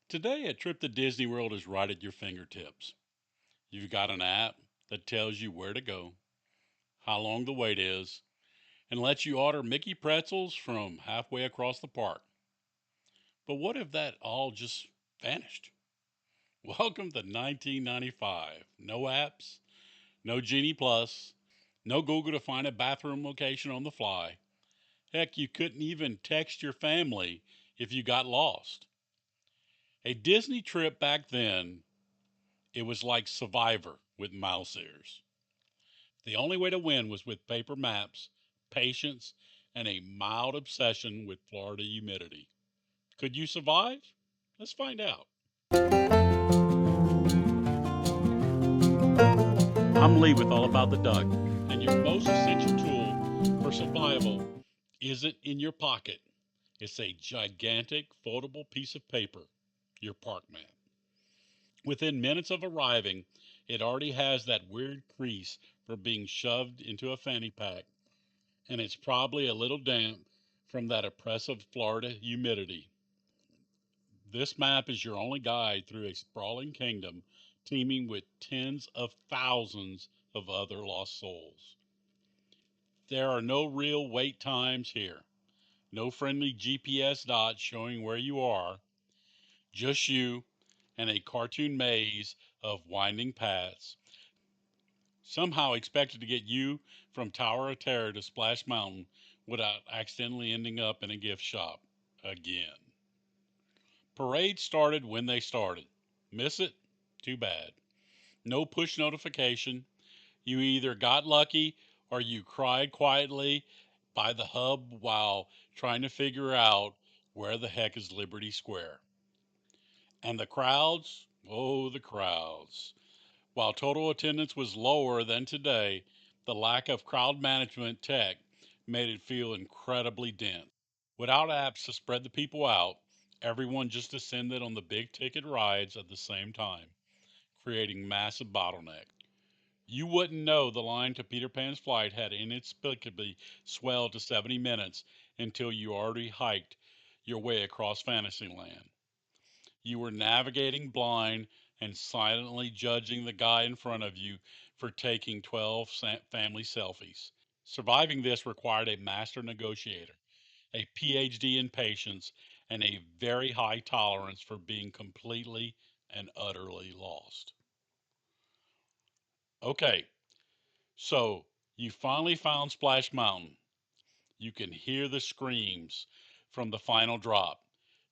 Today, a trip to Disney World is right at your fingertips. You've got an app that tells you where to go, how long the wait is, and lets you order Mickey pretzels from halfway across the park. But what if that all just vanished? Welcome to 1995. No apps, no Genie Plus, no Google to find a bathroom location on the fly. Heck, you couldn't even text your family if you got lost. A Disney trip back then, it was like Survivor with mouse ears. The only way to win was with paper maps, patience, and a mild obsession with Florida humidity. Could you survive? Let's find out. I'm Lee with All About the Duck, and your most essential tool for survival isn't in your pocket. It's a gigantic foldable piece of paper, your park map. Within minutes of arriving, it already has that weird crease from being shoved into a fanny pack, and it's probably a little damp from that oppressive Florida humidity. This map is your only guide through a sprawling kingdom teeming with tens of thousands of other lost souls. There are no real wait times here, no friendly GPS dots showing where you are, just you and a cartoon maze of winding paths, somehow expected to get you from Tower of Terror to Splash Mountain without accidentally ending up in a gift shop again. Parade started when they started. Miss it? Too bad. No push notification. You either got lucky or you cried quietly by the hub while trying to figure out where the heck is Liberty Square. And the crowds? Oh, the crowds. While total attendance was lower than today, the lack of crowd management tech made it feel incredibly dense. Without apps to spread the people out, everyone just descended on the big ticket rides at the same time, creating massive bottlenecks. You wouldn't know the line to Peter Pan's flight had inexplicably swelled to 70 minutes until you already hiked your way across Fantasyland. You were navigating blind and silently judging the guy in front of you for taking 12 family selfies. Surviving this required a master negotiator, a PhD in patience, and a very high tolerance for being completely and utterly lost. Okay, so you finally found Splash Mountain. You can hear the screams from the final drop.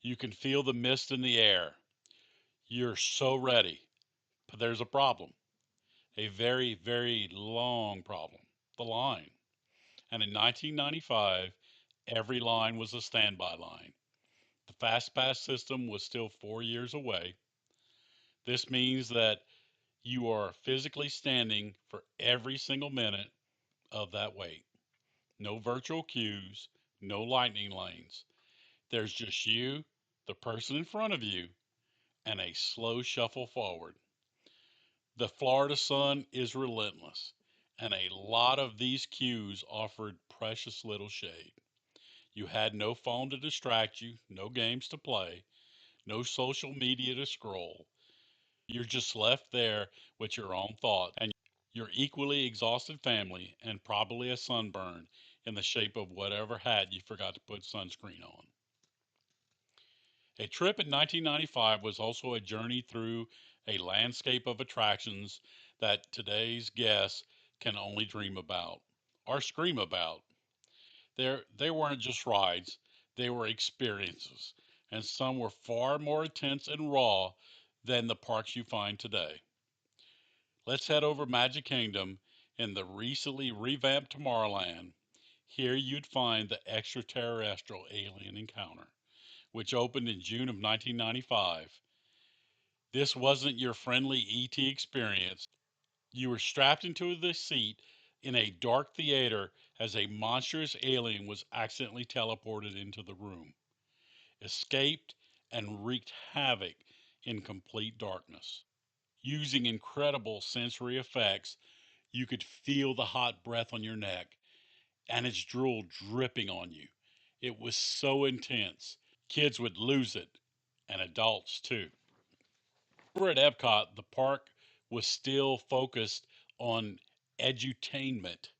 You can feel the mist in the air. You're so ready. But there's a problem. A very, very long problem. The line. And in 1995, every line was a standby line. The FastPass system was still 4 years away. This means that you are physically standing for every single minute of that wait. No virtual queues, no lightning lanes. There's just you, the person in front of you, and a slow shuffle forward. The Florida sun is relentless, and a lot of these queues offered precious little shade. You had no phone to distract you, no games to play, no social media to scroll. You're just left there with your own thoughts and your equally exhausted family and probably a sunburn in the shape of whatever hat you forgot to put sunscreen on. A trip in 1995 was also a journey through a landscape of attractions that today's guests can only dream about or scream about. They weren't just rides, they were experiences, and some were far more intense and raw than the parks you find today. Let's head over Magic Kingdom in the recently revamped Tomorrowland. Here you'd find the extraterrestrial alien encounter, which opened in June of 1995. This wasn't your friendly ET experience. You were strapped into the seat in a dark theater as a monstrous alien was accidentally teleported into the room, escaped, and wreaked havoc in complete darkness. Using incredible sensory effects, you could feel the hot breath on your neck and its drool dripping on you. It was so intense. Kids would lose it. and adults too. Over at Epcot, the park was still focused on edutainment.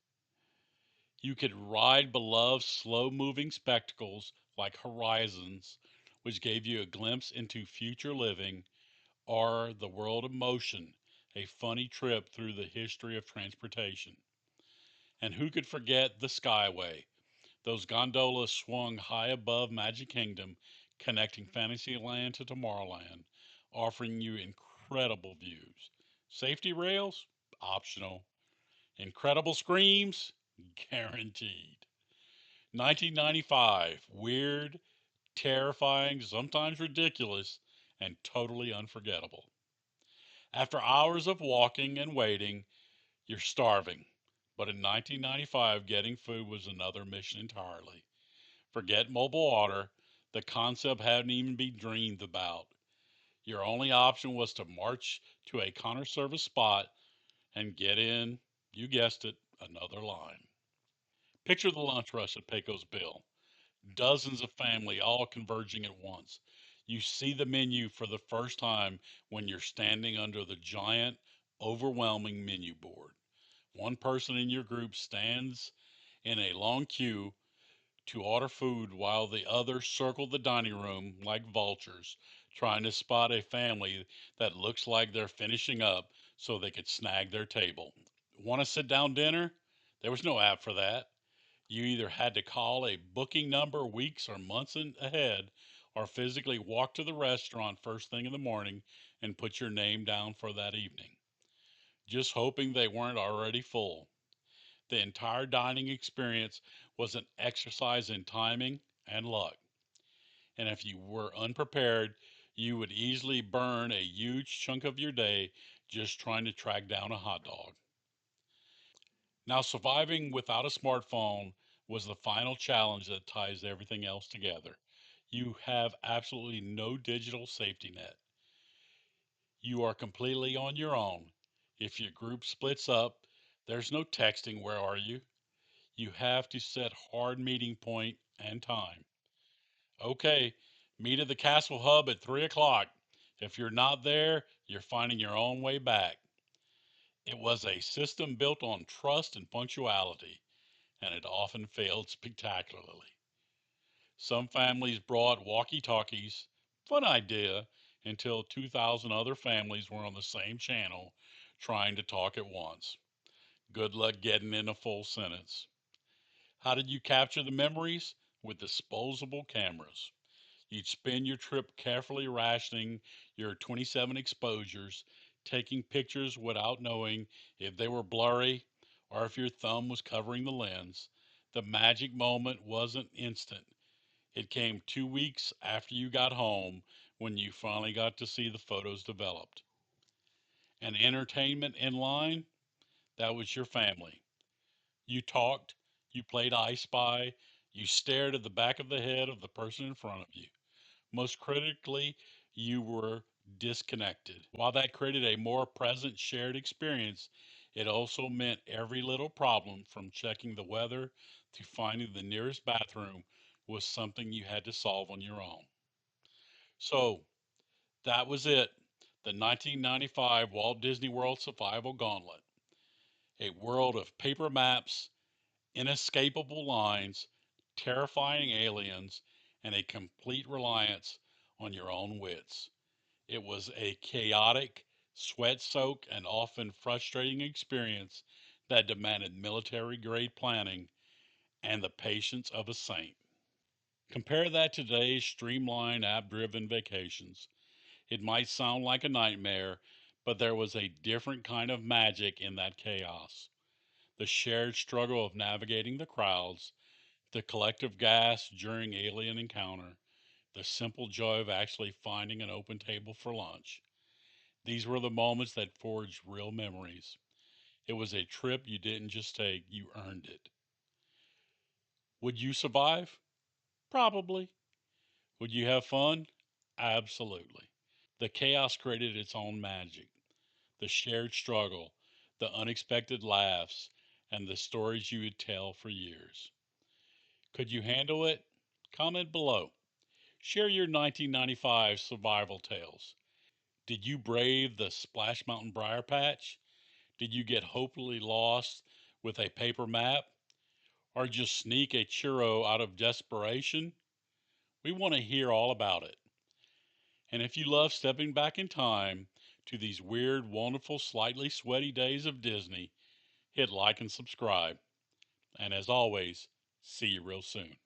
You could ride beloved slow moving spectacles like Horizons, which gave you a glimpse into future living, or the world of motion, a funny trip through the history of transportation. And who could forget the Skyway? Those gondolas swung high above Magic Kingdom, connecting Fantasyland to Tomorrowland, offering you incredible views. Safety rails? Optional. Incredible screams? Guaranteed. 1995. Weird, terrifying, sometimes ridiculous, and totally unforgettable. After hours of walking and waiting, you're starving. But in 1995, getting food was another mission entirely. Forget mobile order, the concept hadn't even been dreamed about. Your only option was to march to a counter service spot and get in, you guessed it, another line. Picture the lunch rush at Pecos Bill. Dozens of family all converging at once. You see the menu for the first time when you're standing under the giant, overwhelming menu board. One person in your group stands in a long queue to order food while the others circle the dining room like vultures, trying to spot a family that looks like they're finishing up so they could snag their table. Want to sit down dinner? There was no app for that. You either had to call a booking number weeks or months ahead or physically walk to the restaurant first thing in the morning and put your name down for that evening, just hoping they weren't already full. The entire dining experience was an exercise in timing and luck. And if you were unprepared, you would easily burn a huge chunk of your day just trying to track down a hot dog. Now, surviving without a smartphone was the final challenge that ties everything else together. You have absolutely no digital safety net. You are completely on your own. If your group splits up, there's no texting, where are you? You have to set hard meeting point and time. Okay, meet at the Castle Hub at 3 o'clock. If you're not there, you're finding your own way back. It was a system built on trust and punctuality, and it often failed spectacularly. Some families brought walkie talkies, fun idea, until 2,000 other families were on the same channel trying to talk at once. Good luck getting in a full sentence. How did you capture the memories? With disposable cameras. You'd spend your trip carefully rationing your 27 exposures, taking pictures without knowing if they were blurry or if your thumb was covering the lens. The magic moment wasn't instant. It came 2 weeks after you got home when you finally got to see the photos developed. And entertainment in line, that was your family. You talked, you played I Spy, you stared at the back of the head of the person in front of you. Most critically, you were disconnected. While that created a more present shared experience, it also meant every little problem, from checking the weather to finding the nearest bathroom, was something you had to solve on your own. So that was it, the 1995 Walt Disney World Survival Gauntlet. A world of paper maps, inescapable lines, terrifying aliens, and a complete reliance on your own wits. It was a chaotic, sweat soaked, and often frustrating experience that demanded military grade planning and the patience of a saint. Compare that to today's streamlined, app driven vacations. It might sound like a nightmare, but there was a different kind of magic in that chaos. The shared struggle of navigating the crowds, the collective gasp during alien encounter, the simple joy of actually finding an open table for lunch. These were the moments that forged real memories. It was a trip you didn't just take, you earned it. Would you survive? Probably. Would you have fun? Absolutely. The chaos created its own magic. The shared struggle, the unexpected laughs, and the stories you would tell for years. Could you handle it? Comment below. Share your 1995 survival tales. Did you brave the Splash Mountain Briar Patch? Did you get hopelessly lost with a paper map? Or just sneak a churro out of desperation? We want to hear all about it. And if you love stepping back in time to these weird, wonderful, slightly sweaty days of Disney, hit like and subscribe. And as always, see you real soon.